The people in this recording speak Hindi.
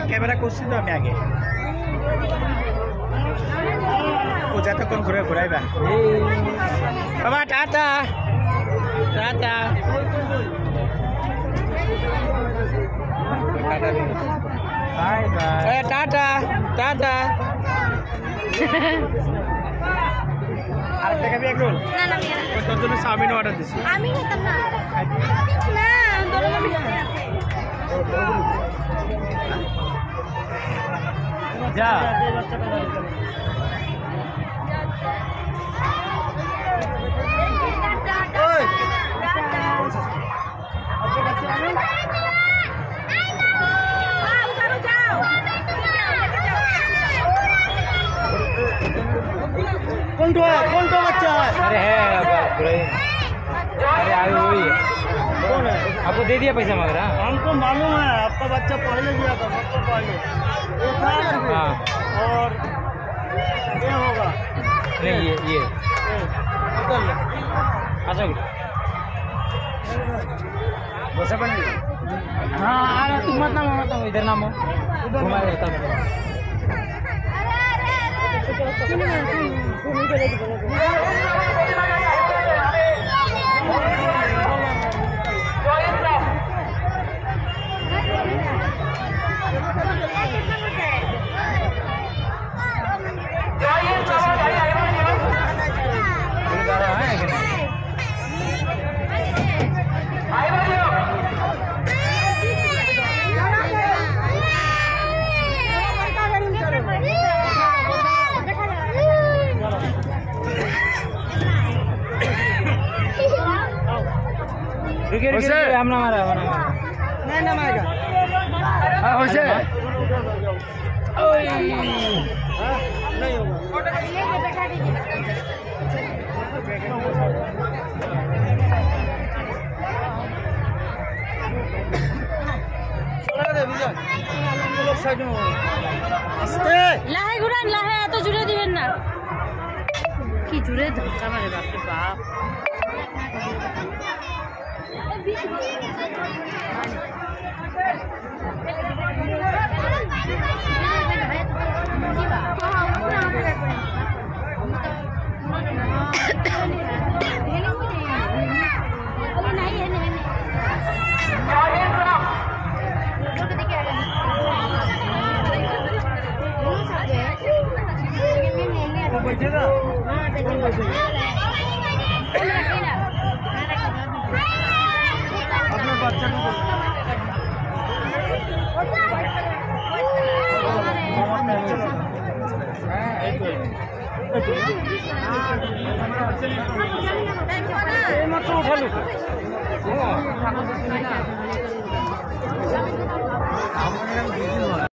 कैमरा করছি তো আমি আগে ও যতক্ষণ ঘুরে ঘুরাইবা বাবা tata tata bye bye tata tata আর টাকা বি একরোল না না আমি তোর জন্য চাউমিন অর্ডার দিছি আমি খেতাম না না তোর আমি খেতে আছে যা ওই कौन तो बच्चा है? अरे है अरे आगे वही है। कौन है? आपको दे दिया पैसा मगर? हमको मालूम है आपका बच्चा पहले दिया था सबसे पहले ये था हाँ और ये होगा नहीं ये अच्छा बस अपन हाँ आ रहा तुम मत नामो इधर नामो घुमा रहता हम ना मारा नहीं ना मारेगा हाँ होशे नहीं होगा লাহে ঘুরান লাহে এত জুড়ে দিবেন না কি জুড়ে ধাক্কা মারে বাপরে বাপ बैठेगा अपने बच्चे को उठा लो